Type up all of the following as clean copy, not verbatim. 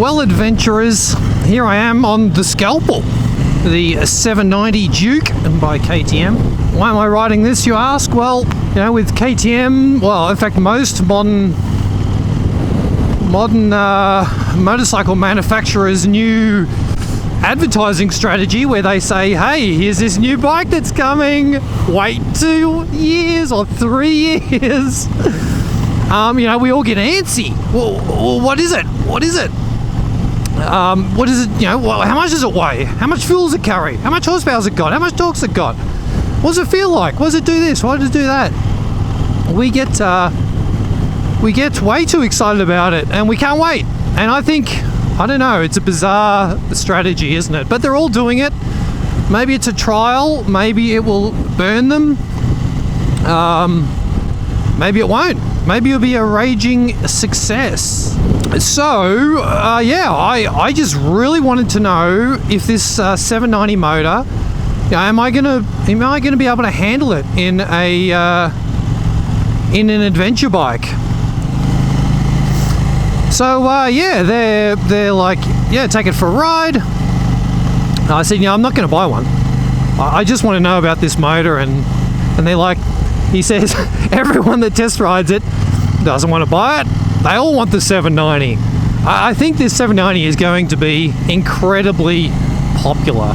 Well, adventurers, here I am on the Scalpel, the 790 Duke by KTM. Why am I riding this, you ask? Well, you know, with KTM, well, in fact, most modern motorcycle manufacturers' new advertising strategy where they say, hey, here's this new bike that's coming, wait 2 years or 3 years. You know, we all get antsy. Well, what is it? What is it? What is it? You know, how much does it weigh? How much fuel does it carry? How much horsepower has it got? How much torque's it got? What does it feel like? What does it do this? Why does it do that? We get way too excited about it, and we can't wait. And I think, I don't know, it's a bizarre strategy, isn't it? But they're all doing it. Maybe it's a trial. Maybe it will burn them. Maybe it won't. Maybe it'll be a raging success. So, yeah, I just really wanted to know if this 790 motor, you know, am I gonna be able to handle it in an adventure bike? So, yeah, they're like, yeah, take it for a ride. I said, I'm not going to buy one. I just want to know about this motor, and they're like, he says, everyone that test rides it doesn't want to buy it. They all want the 790. I think this 790 is going to be incredibly popular,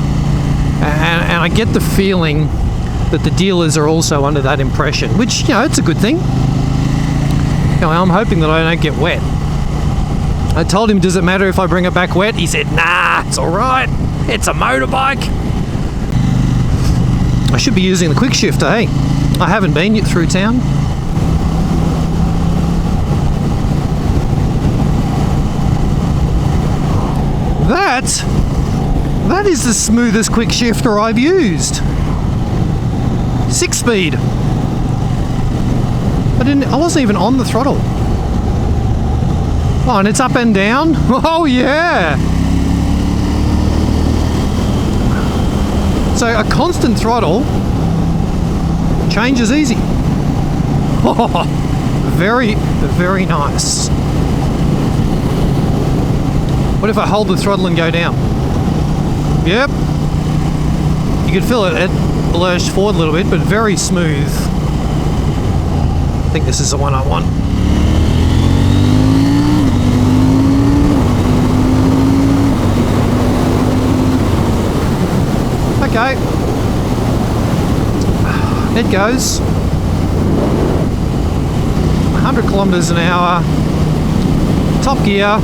and I get the feeling that the dealers are also under that impression, which, you know, it's a good thing. You know, I'm hoping that I don't get wet. I told him, does it matter if I bring it back wet? He said, nah, it's all right. It's a motorbike. I should be using the quick shifter, hey? I haven't been yet through town. That is the smoothest quick shifter I've used. 6-speed. I wasn't even on the throttle. Oh, and it's up and down. Oh yeah. So a constant throttle, change is easy. Oh, very, very nice. What if I hold the throttle and go down? Yep. You could feel it lurched forward a little bit, but very smooth. I think this is the one I want. Okay. It goes 100 kilometers an hour, top gear.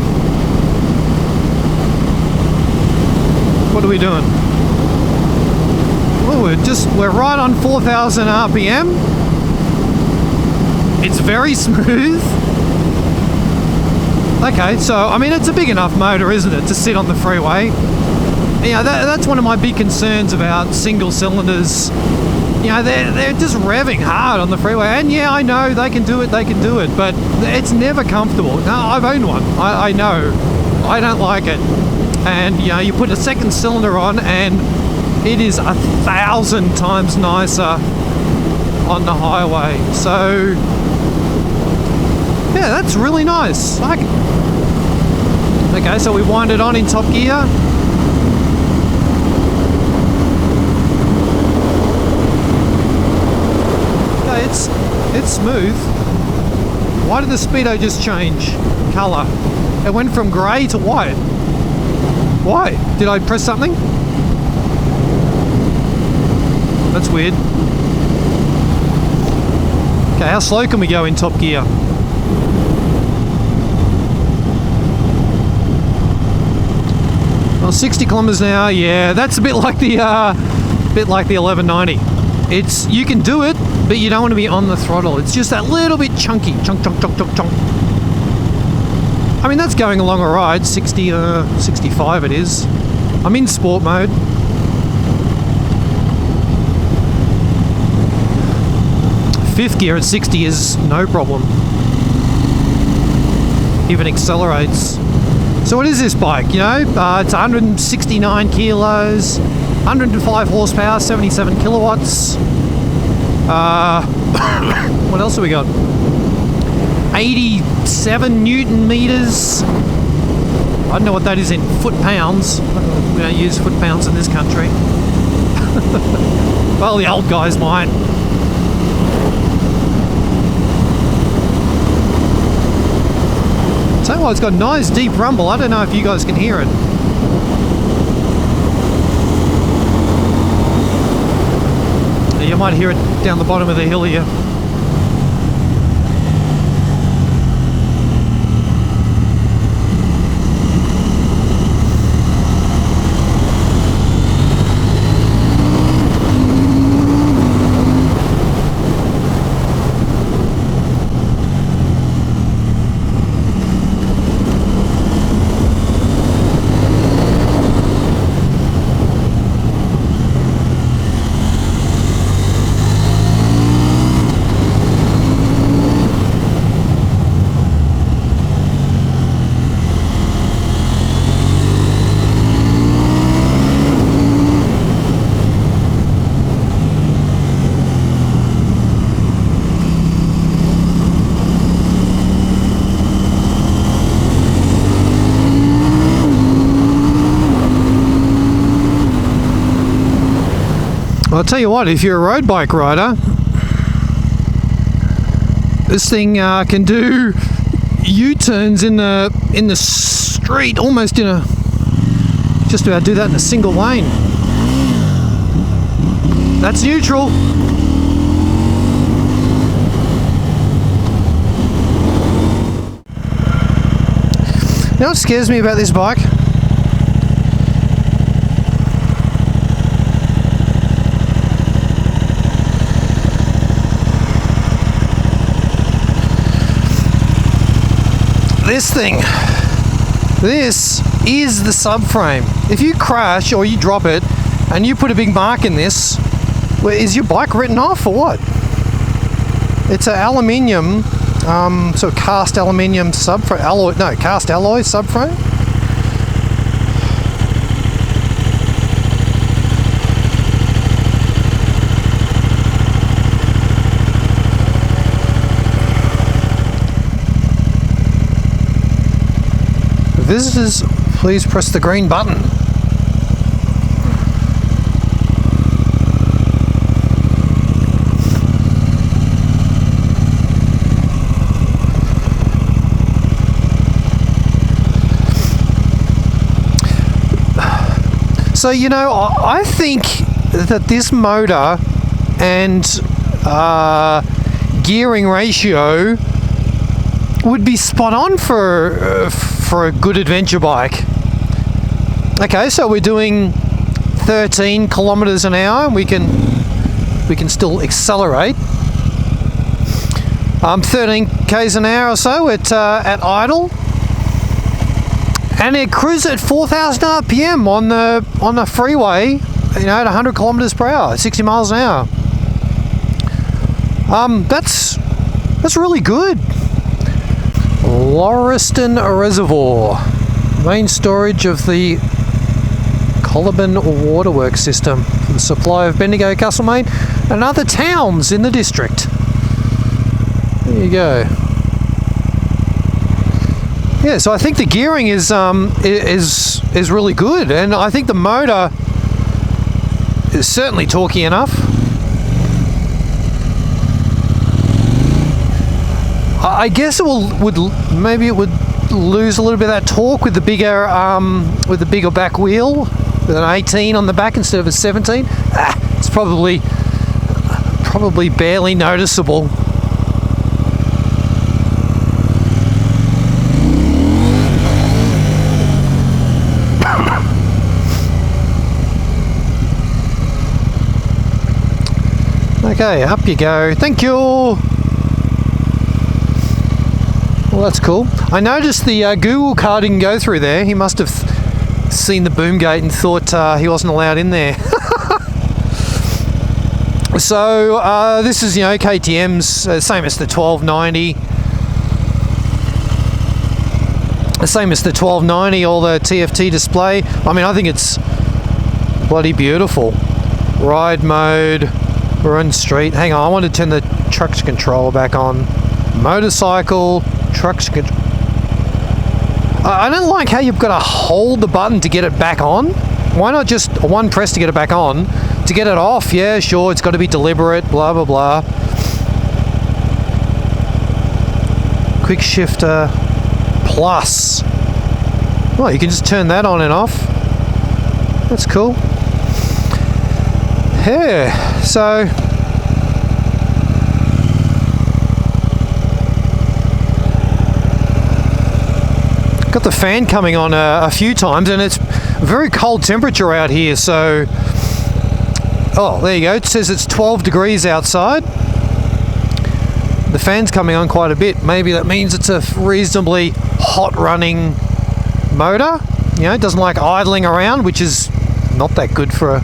What are we doing? Oh, we're right on 4,000 RPM. It's very smooth. Okay, so I mean, it's a big enough motor, isn't it, to sit on the freeway? You know, that's one of my big concerns about single cylinders. You know, they're just revving hard on the freeway, and yeah, I know they can do it, but it's never comfortable. No, I've owned one. I know. I don't like it. And you know, you put a second cylinder on, and it is 1,000 times nicer on the highway. So yeah, that's really nice. I like it. Okay, so we wind it on in top gear. It's smooth. Why did the speedo just change colour? It went from grey to white. Why? Did I press something? That's weird. Okay, how slow can we go in top gear? Well, 60 kilometers an hour. Yeah, that's a bit like the 1190. You can do it, but you don't want to be on the throttle. It's just that little bit chunky. Chunk, chunk, chunk, chunk, chunk. I mean, that's going along alright. 65 it is. I'm in sport mode. Fifth gear at 60 is no problem. Even accelerates. So what is this bike? You know, it's 169 kilos, 105 horsepower, 77 kilowatts. What else have we got? 87 Newton meters. I don't know what that is in foot-pounds. We don't use foot-pounds in this country. Well, the old guys might. Tell you what, it's got a nice deep rumble. I don't know if you guys can hear it. You might hear it down the bottom of the hill here. I'll tell you what, if you're a road bike rider, this thing can do U-turns in the street, almost in a, just about do that in a single lane. That's neutral. You know what scares me about this bike? This is the subframe. If you crash or you drop it and you put a big mark in this, well, is your bike written off or what? It's an aluminium, sort of cast aluminium subframe, cast alloy subframe. Visitors, please press the green button. So, you know, I think that this motor and gearing ratio would be spot on for a good adventure bike. Okay, so we're doing 13 kilometers an hour, and we can still accelerate. 13 k's an hour or so at idle, and it cruises at 4,000 RPM on the freeway, you know, at 100 kilometers per hour, 60 miles an hour. That's really good. Lauriston Reservoir, main storage of the Coliban Waterworks system for the supply of Bendigo, Castlemaine and other towns in the district. There you go. Yeah, so I think the gearing is really good, and I think the motor is certainly torquey enough. I guess it would lose a little bit of that torque with the bigger back wheel, with an 18 on the back instead of a 17. It's probably barely noticeable. Okay, up you go. Thank you. Well, that's cool. I noticed the Google car didn't go through there. He must have seen the boom gate and thought he wasn't allowed in there. So this is, you know, KTM's, same as the 1290. Same as the 1290, all the TFT display. I mean, I think it's bloody beautiful. Ride mode, we're on street. Hang on, I want to turn the truck's control back on. Motorcycle, truck's control. I don't like how you've got to hold the button to get it back on. Why not just one press to get it back on? To get it off, yeah, sure, it's got to be deliberate, blah, blah, blah. Quick shifter plus. Well, you can just turn that on and off. That's cool. Yeah, so got the fan coming on a few times, and it's very cold temperature out here, so oh, there you go, it says it's 12 degrees outside. The fan's coming on quite a bit. Maybe that means it's a reasonably hot running motor. You know, it doesn't like idling around, which is not that good for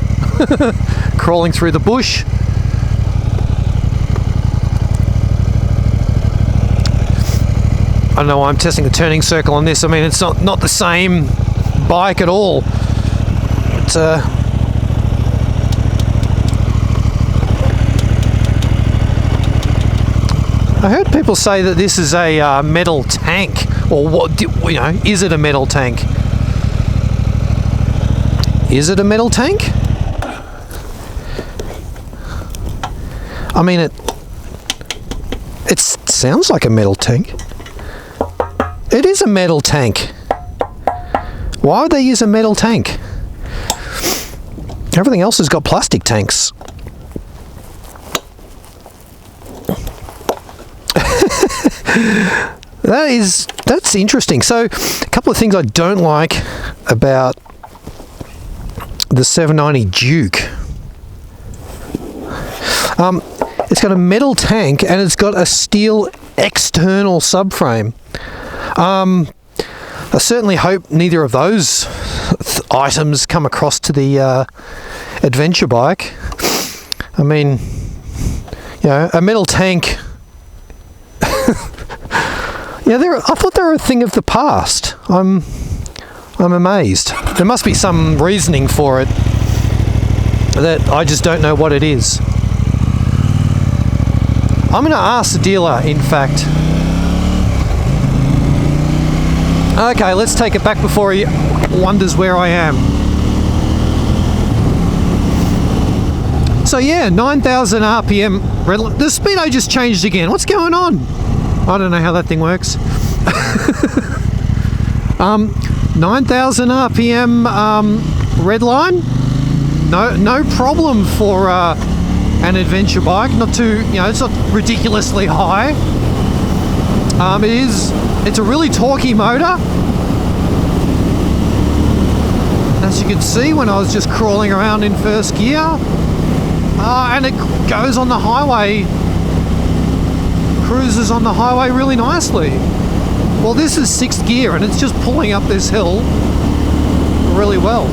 crawling through the bush. I don't know why I'm testing the turning circle on this. I mean, it's not the same bike at all. It's I heard people say that this is a metal tank, or what? You know, is it a metal tank? Is it a metal tank? I mean, it sounds like a metal tank. It is a metal tank. Why would they use a metal tank? Everything else has got plastic tanks. That's interesting. So, a couple of things I don't like about the 790 Duke. It's got a metal tank and it's got a steel external subframe. I certainly hope neither of those items come across to the adventure bike. I mean, you know, a metal tank. Yeah, I thought they were a thing of the past. I'm amazed. There must be some reasoning for it that I just don't know what it is. I'm going to ask the dealer, in fact. Okay, let's take it back before he wonders where I am. So yeah, 9,000 RPM. The speedo just changed again. What's going on? I don't know how that thing works. 9,000 RPM red line. No problem for an adventure bike. Not too, you know, it's not ridiculously high. It's a really torquey motor. As you can see when I was just crawling around in first gear. And it goes on the highway, cruises on the highway really nicely. Well, this is sixth gear and it's just pulling up this hill really well.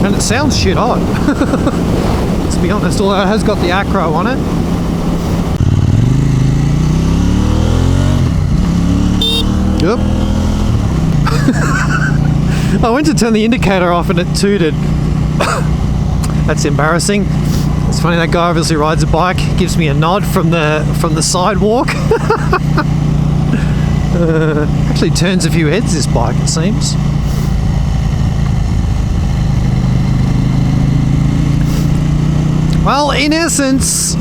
And it sounds shit hot. To be honest, although it has got the acro on it. Yep. I went to turn the indicator off and it tooted. That's embarrassing. It's funny, that guy obviously rides a bike, gives me a nod from the sidewalk. Actually turns a few heads, this bike, it seems. Well, in essence,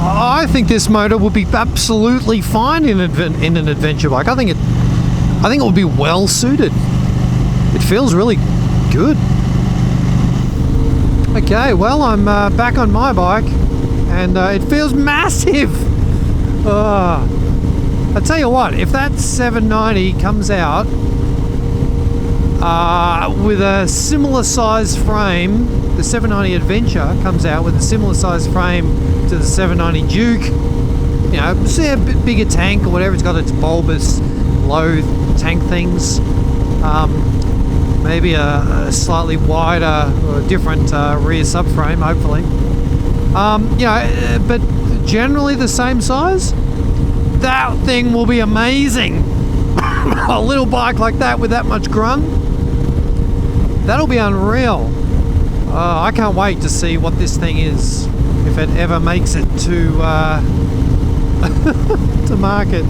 I think this motor will be absolutely fine in an adventure bike. I think it will be well suited. It feels really good. Okay, well, I'm back on my bike, and it feels massive. I tell you what, if that 790 comes out with a similar size frame, the 790 Adventure comes out with a similar size frame to the 790 Duke, you know, say a bit bigger tank or whatever, it's got its bulbous low tank things, maybe a slightly wider or different rear subframe, hopefully, you know, but generally the same size. That thing will be amazing. A little bike like that with that much grung, That'll be unreal. I can't wait to see what this thing is, if it ever makes it to to market.